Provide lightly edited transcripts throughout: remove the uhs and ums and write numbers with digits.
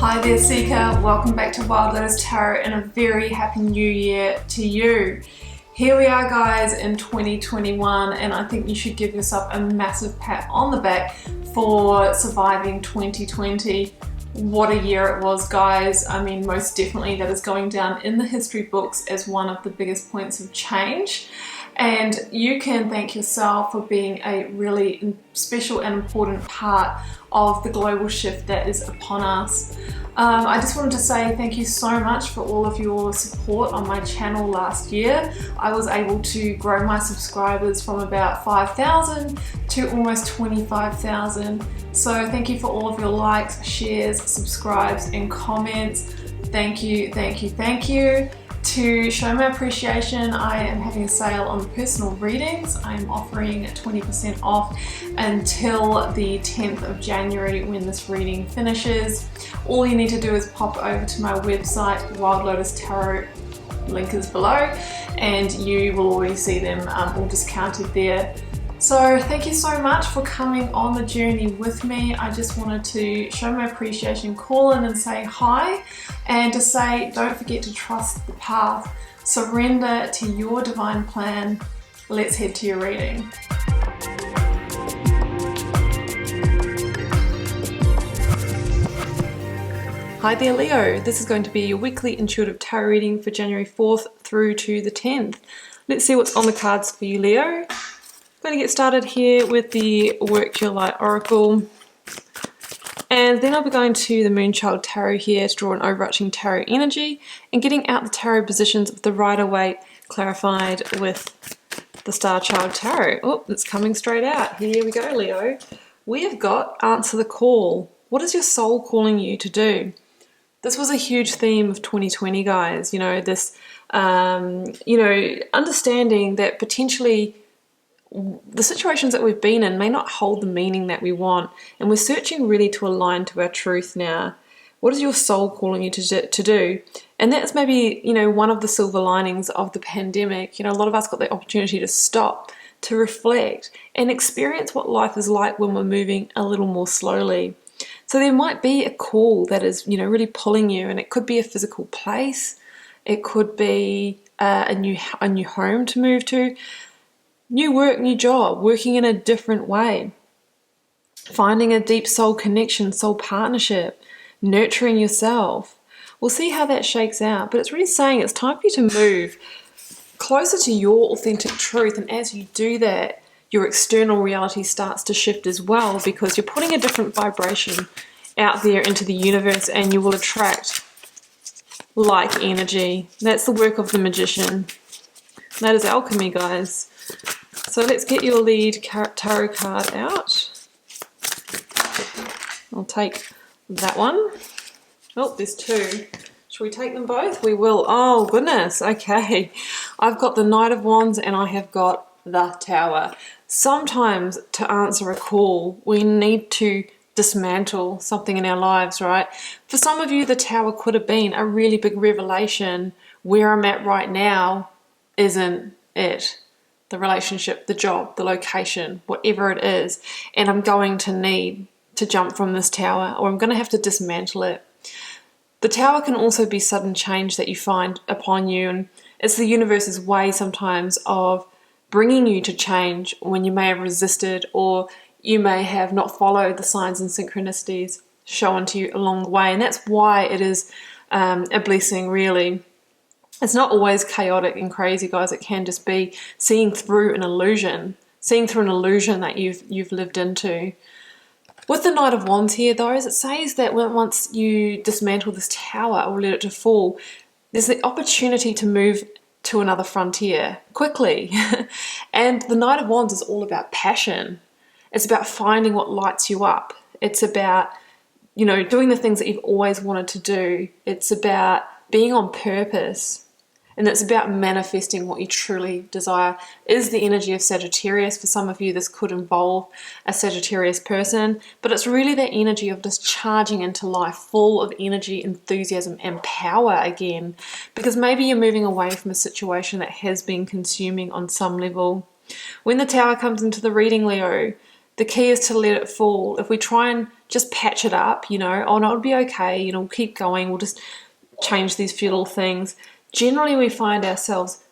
Hi there Seeker, welcome back to Wild Lotus Tarot and a very happy new year to you. Here we are guys in 2021 and I think you should give yourself a massive pat on the back for surviving 2020. What a year it was guys. I mean, most definitely that is going down in the history books as one of the biggest points of change. And you can thank yourself for being a really special and important part of the global shift that is upon us. I just wanted to say thank you so much for all of your support on my channel last year. I was able to grow my subscribers from about 5,000 to almost 25,000. So thank you for all of your likes, shares, subscribes and comments. Thank you, thank you, thank you. To show my appreciation, I am having a sale on personal readings. I am offering 20% off until the 10th of January when this reading finishes. All you need to do is pop over to my website, Wild Lotus Tarot, link is below, and you will already see them all discounted there. So thank you so much for coming on the journey with me. I just wanted to show my appreciation, call in and say hi, and to say don't forget to trust the path. Surrender to your divine plan. Let's head to your reading. Hi there Leo, this is going to be your weekly intuitive tarot reading for January 4th through to the 10th. Let's see what's on the cards for you Leo. I'm going to get started here with the Work Your Light Oracle, and then I'll be going to the Moonchild Tarot here to draw an overarching tarot energy and getting out the tarot positions with the Rider-Waite clarified with the Star Child Tarot. Oh, it's coming straight out. Here we go, Leo. We have got Answer the Call. What is your soul calling you to do? This was a huge theme of 2020, guys. You know, this, understanding that potentially the situations that we've been in may not hold the meaning that we want, and we're searching really to align to our truth now. What is your soul calling you to do? And that's maybe, one of the silver linings of the pandemic. A lot of us got the opportunity to stop, to reflect, and experience what life is like when we're moving a little more slowly. So there might be a call that is, really pulling you, and it could be a physical place. It could be a new home to move to. New work, new job, working in a different way, finding a deep soul connection, soul partnership, nurturing yourself. We'll see how that shakes out, but it's really saying it's time for you to move closer to your authentic truth, and as you do that, your external reality starts to shift as well, because you're putting a different vibration out there into the universe and you will attract like energy. That's the work of the magician. That is alchemy, guys. So let's get your lead tarot card out. I'll take that one. Oh, there's two. Shall we take them both? We will. Oh, goodness. Okay. I've got the Knight of Wands and I have got the Tower. Sometimes to answer a call, we need to dismantle something in our lives, right? For some of you, the Tower could have been a really big revelation. Where I'm at right now isn't it. The relationship, the job, the location, whatever it is, and I'm going to need to jump from this tower, or I'm going to have to dismantle it. The Tower can also be sudden change that you find upon you, and it's the universe's way sometimes of bringing you to change when you may have resisted, or you may have not followed the signs and synchronicities shown to you along the way, and that's why it is a blessing, really. It's not always chaotic and crazy, guys. It can just be seeing through an illusion that you've lived into. With the Knight of Wands here, though, as it says that once you dismantle this tower or let it to fall, there's the opportunity to move to another frontier quickly. And the Knight of Wands is all about passion. It's about finding what lights you up. It's about, doing the things that you've always wanted to do. It's about being on purpose. And it's about manifesting what you truly desire. Is the energy of Sagittarius. For some of you, this could involve a Sagittarius person, but it's really that energy of just charging into life, full of energy, enthusiasm, and power again. Because maybe you're moving away from a situation that has been consuming on some level. When the Tower comes into the reading, Leo, the key is to let it fall. If we try and just patch it up, you know, oh no, it'll be okay, you know, we'll keep going, we'll just change these few little things. Generally, we find ourselves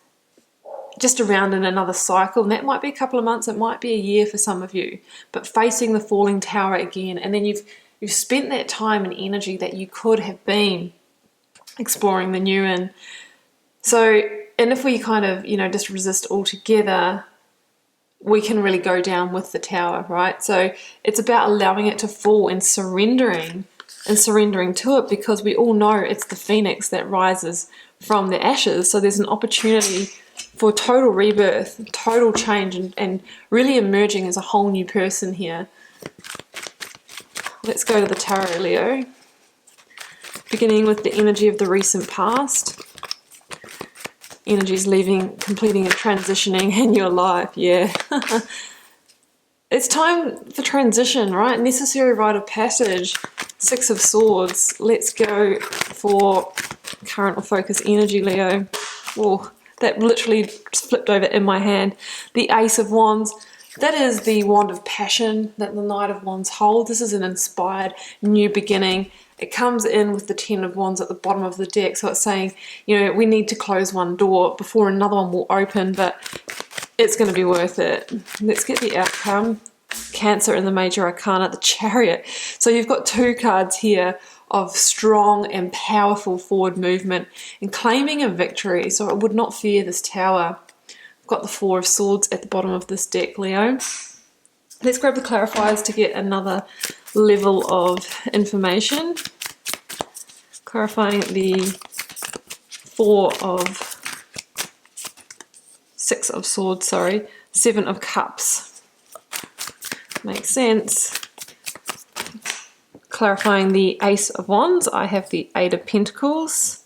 just around in another cycle, and that might be a couple of months, it might be a year for some of you, but facing the falling tower again, and then you've spent that time and energy that you could have been exploring the new in. So, and if we kind of, you know, just resist altogether, we can really go down with the tower, right? So it's about allowing it to fall and surrendering to it, because we all know it's the phoenix that rises from the ashes. So there's an opportunity for total rebirth, total change, and really emerging as a whole new person here. Let's go to the tarot, Leo. Beginning with the energy of the recent past. Energies leaving, completing and transitioning in your life, yeah. It's time for transition, right? Necessary rite of passage. Six of Swords. Let's go for current or focus energy, Leo. Oh, that literally just flipped over in my hand. The Ace of Wands. That is the wand of passion that the Knight of Wands holds. This is an inspired new beginning. It comes in with the Ten of Wands at the bottom of the deck. So it's saying, you know, we need to close one door before another one will open, but it's going to be worth it. Let's get the outcome. Cancer in the Major Arcana, the Chariot. So you've got two cards here of strong and powerful forward movement and claiming a victory. So I would not fear this tower. I've got the Four of Swords at the bottom of this deck, Leo. Let's grab the clarifiers to get another level of information. Clarifying the Six of Swords, sorry, Seven of Cups. Makes sense. Clarifying the Ace of Wands, I have the Eight of Pentacles,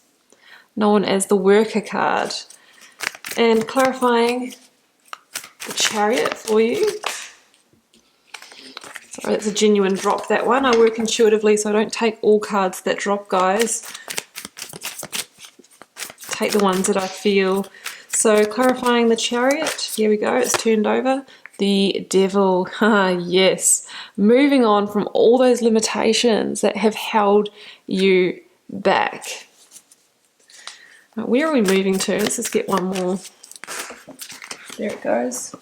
known as the Worker card. And clarifying the Chariot for you. Sorry, that's a genuine drop, that one. I work intuitively, so I don't take all cards that drop, guys. Take the ones that I feel. So clarifying the Chariot, here we go, it's turned over. The Devil, yes. Moving on from all those limitations that have held you back. Now, where are we moving to? Let's just get one more. There it goes.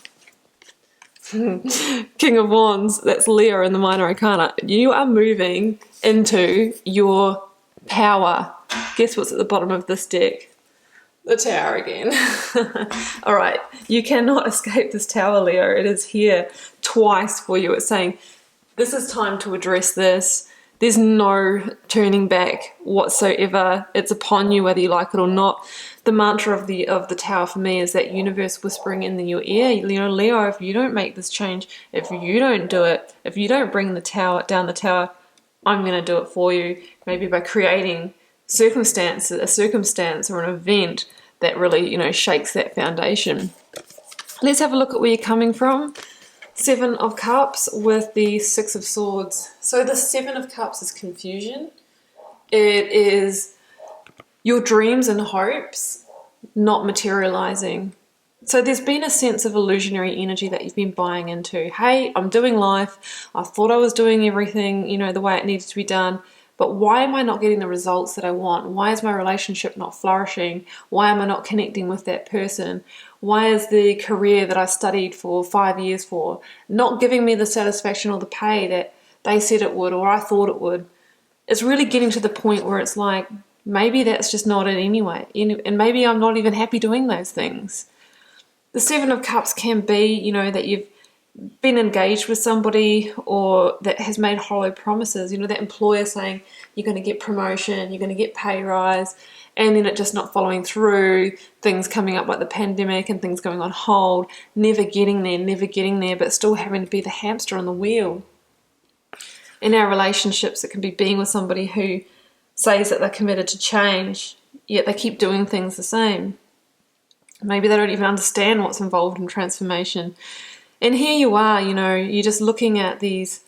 King of Wands, that's Leo in the Minor Arcana. You are moving into your power. Guess what's at the bottom of this deck? The Tower again. All right, you cannot escape this tower, Leo. It is here twice for you. It's saying this is time to address this. There's no turning back whatsoever. It's upon you whether you like it or not. The mantra of the tower for me is that universe whispering in your ear. You know, Leo, if you don't make this change, if you don't do it, if you don't bring the tower down the tower, I'm going to do it for you. Maybe by creating a circumstance or an event that really, you know, shakes that foundation. Let's have a look at where you're coming from. Seven of Cups with the Six of Swords. So the Seven of Cups is confusion. It is your dreams and hopes not materializing. So there's been a sense of illusionary energy that you've been buying into. Hey, I'm doing life. I thought I was doing everything, you know, the way it needed to be done. But why am I not getting the results that I want? Why is my relationship not flourishing? Why am I not connecting with that person? Why is the career that I studied for 5 years for not giving me the satisfaction or the pay that they said it would or I thought it would? It's really getting to the point where it's like, maybe that's just not it anyway. And maybe I'm not even happy doing those things. The Seven of Cups can be, you know, that you've been engaged with somebody or that has made hollow promises, you know, that employer saying you're going to get promotion, you're going to get pay rise, and then it just not following through, things coming up like the pandemic and things going on hold, never getting there, but still having to be the hamster on the wheel. In our relationships, it can be being with somebody who says that they're committed to change, yet they keep doing things the same. Maybe they don't even understand what's involved in transformation. And here you are, you know, you're just looking at these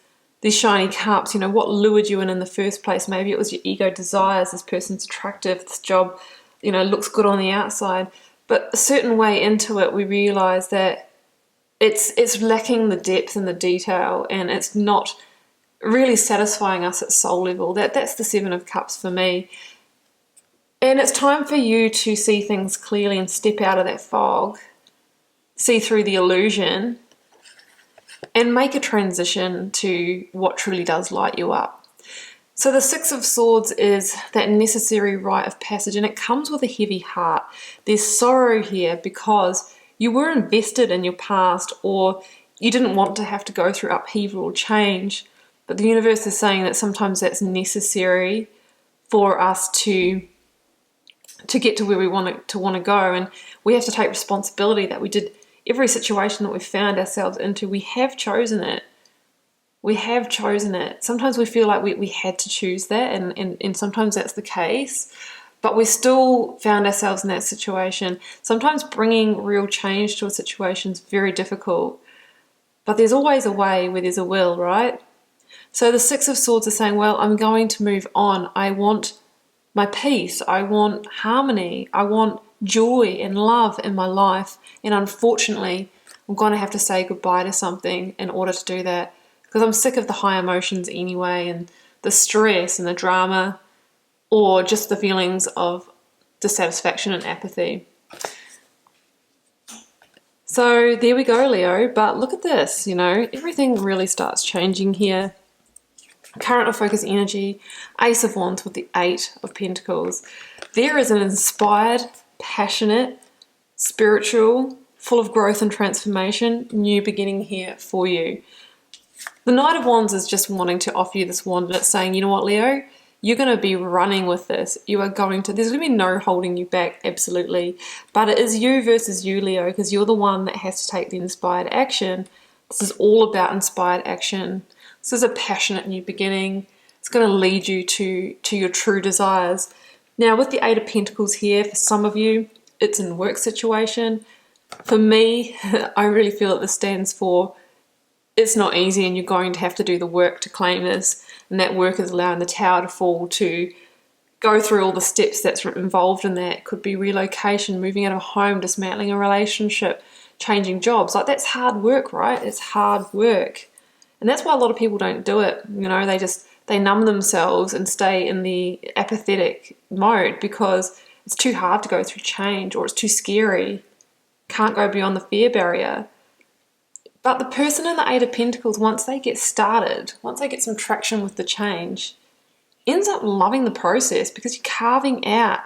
shiny cups, you know, what lured you in the first place? Maybe it was your ego desires, this person's attractive, this job, you know, looks good on the outside. But a certain way into it, we realize that it's lacking the depth and the detail, and it's not really satisfying us at soul level. That's the Seven of Cups for me. And it's time for you to see things clearly and step out of that fog, see through the illusion, and make a transition to what truly does light you up. So the Six of Swords is that necessary rite of passage, and it comes with a heavy heart. There's sorrow here because you were invested in your past, or you didn't want to have to go through upheaval or change. But the universe is saying that sometimes that's necessary for us to get to where we want to go, and we have to take responsibility that we did. Every situation that we found ourselves into, we have chosen it. We have chosen it. Sometimes we feel like we had to choose that, and sometimes that's the case, but we still found ourselves in that situation. Sometimes bringing real change to a situation is very difficult, but there's always a way where there's a will, right? So the Six of Swords are saying, well, I'm going to move on. I want my peace. I want harmony. I want joy and love in my life. And unfortunately, I'm going to have to say goodbye to something in order to do that, because I'm sick of the high emotions anyway, and the stress and the drama, or just the feelings of dissatisfaction and apathy. So there we go, Leo. But look at this, everything really starts changing here. Current of focus energy, Ace of Wands with the Eight of Pentacles. There is an inspired, passionate, spiritual, full of growth and transformation, new beginning here for you. The Knight of Wands is just wanting to offer you this wand, and it's saying, you know what, Leo? You're going to be running with this. There's going to be no holding you back, absolutely. But it is you versus you, Leo, because you're the one that has to take the inspired action. This is all about inspired action. This is a passionate new beginning. It's going to lead you to your true desires. Now, with the Eight of Pentacles here, for some of you, it's in a work situation. For me, I really feel that this stands for it's not easy, and you're going to have to do the work to claim this. And that work is allowing the tower to fall, to go through all the steps that's involved in that. It could be relocation, moving out of a home, dismantling a relationship, changing jobs. Like, that's hard work, right? It's hard work. And that's why a lot of people don't do it. They numb themselves and stay in the apathetic mode because it's too hard to go through change, or it's too scary. Can't go beyond the fear barrier. But the person in the Eight of Pentacles, once they get started, once they get some traction with the change, ends up loving the process, because you're carving out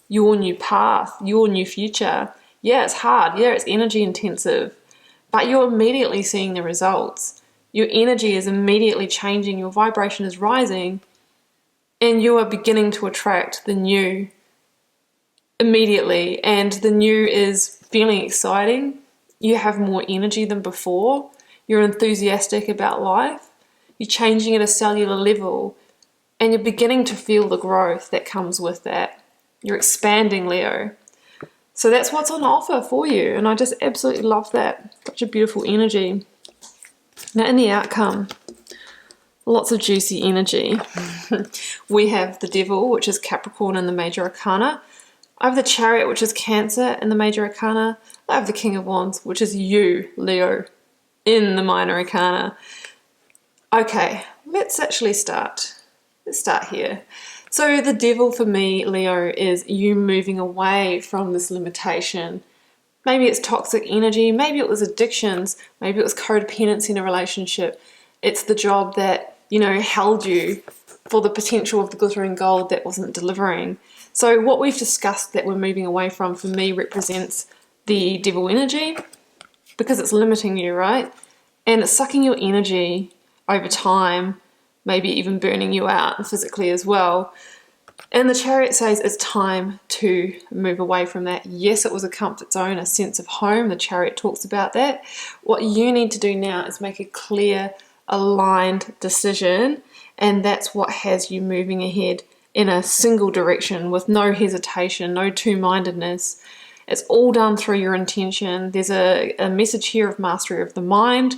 your new path, your new future. Yeah, it's hard. Yeah, it's energy intensive, but you're immediately seeing the results. Your energy is immediately changing. Your vibration is rising, and you are beginning to attract the new immediately. And the new is feeling exciting. You have more energy than before. You're enthusiastic about life. You're changing at a cellular level, and you're beginning to feel the growth that comes with that. You're expanding, Leo. So that's what's on offer for you, and I just absolutely love that. Such a beautiful energy. Now, in the outcome, lots of juicy energy. We have the Devil, which is Capricorn in the Major Arcana. I have the Chariot, which is Cancer in the Major Arcana. I have the King of Wands, which is you, Leo, in the Minor Arcana. Okay, let's actually start. Let's start here. So the Devil for me, Leo, is you moving away from this limitation. Maybe it's toxic energy, maybe it was addictions, maybe it was codependency in a relationship. It's the job that, held you for the potential of the glittering gold that wasn't delivering. So what we've discussed that we're moving away from, for me, represents the Devil energy, because it's limiting you, right? And it's sucking your energy over time, maybe even burning you out physically as well. And the Chariot says it's time to move away from that. Yes, it was a comfort zone, a sense of home. The Chariot talks about that. What you need to do now is make a clear, aligned decision, and that's what has you moving ahead in a single direction with no hesitation, no two-mindedness. It's all done through your intention. There's a message here of mastery of the mind.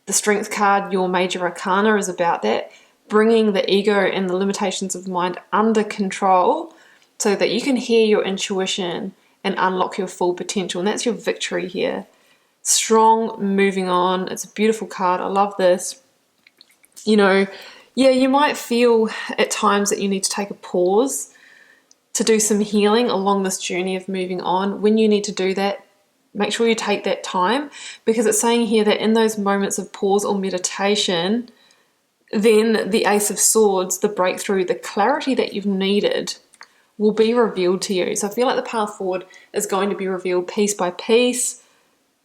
The Strength card, your Major Arcana, is about that. Bringing the ego and the limitations of mind under control so that you can hear your intuition and unlock your full potential. And that's your victory here. strong moving on. It's a beautiful card. I love this. You know, yeah, you might feel at times that you need to take a pause to do some healing along this journey of moving on. When you need to do that, make sure you take that time, because it's saying here that in those moments of pause or meditation, then the Ace of Swords, the breakthrough, the clarity that you've needed will be revealed to you. So I feel like the path forward is going to be revealed piece by piece.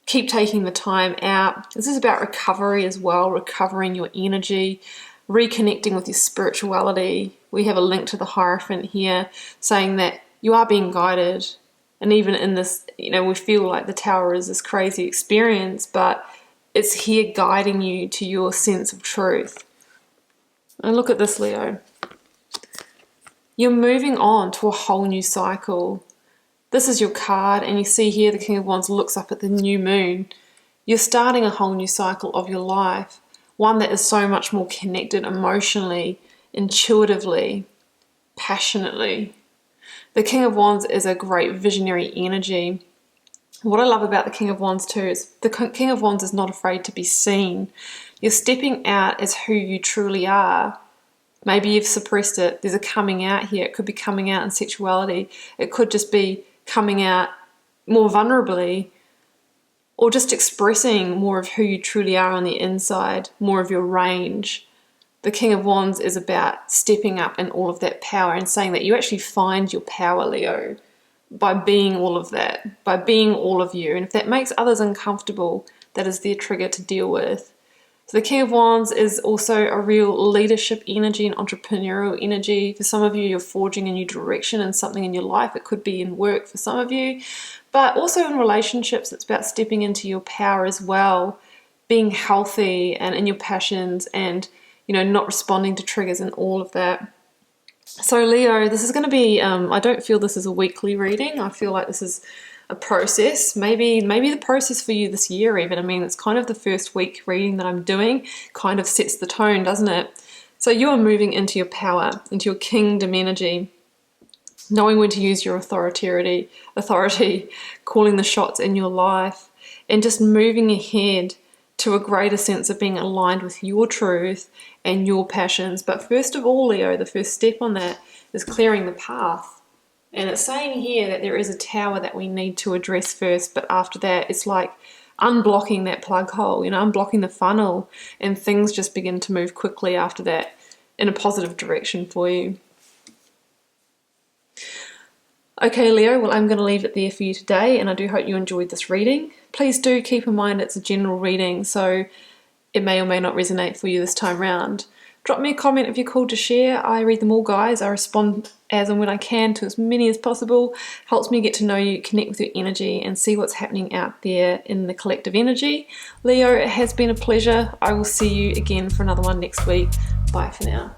Keep taking the time out. This is about recovery as well, recovering your energy, reconnecting with your spirituality. We have a link to the Hierophant here saying that you are being guided. And even in this, you know, we feel like the Tower is this crazy experience, but it's here guiding you to your sense of truth. And look at this, Leo. You're moving on to a whole new cycle. This is your card, and you see here the King of Wands looks up at the new moon. You're starting a whole new cycle of your life, one that is so much more connected emotionally, intuitively, passionately. The King of Wands is a great visionary energy. What I love about the King of Wands too is the King of Wands is not afraid to be seen. You're stepping out as who you truly are. Maybe you've suppressed it. There's a coming out here. It could be coming out in sexuality. It could just be coming out more vulnerably, or just expressing more of who you truly are on the inside, more of your range. The King of Wands is about stepping up in all of that power and saying that you actually find your power, Leo, by being all of that, by being all of you. And if that makes others uncomfortable, that is their trigger to deal with. So the King of Wands is also a real leadership energy and entrepreneurial energy. For some of you, you're forging a new direction in something in your life. It could be in work for some of you, but also in relationships. It's about stepping into your power as well, being healthy and in your passions, and, you know, not responding to triggers and all of that. So Leo, this is going to be, I don't feel this is a weekly reading. I feel like this is a process, maybe the process for you this year even. I mean, it's kind of the first week reading that I'm doing, kind of sets the tone, doesn't it? So you are moving into your power, into your kingdom energy, knowing when to use your authority, calling the shots in your life, and just moving ahead to a greater sense of being aligned with your truth and your passions. But first of all, Leo, the first step on that is clearing the path. And it's saying here that there is a tower that we need to address first, but after that, it's like unblocking that plug hole, you know, unblocking the funnel, and things just begin to move quickly after that in a positive direction for you. Okay, Leo, well, I'm going to leave it there for you today, and I do hope you enjoyed this reading. Please do keep in mind it's a general reading, so it may or may not resonate for you this time round. Drop me a comment if you're called to share. I read them all, guys. I respond as and when I can to as many as possible. Helps me get to know you, connect with your energy, and see what's happening out there in the collective energy. Leo, it has been a pleasure. I will see you again for another one next week. Bye for now.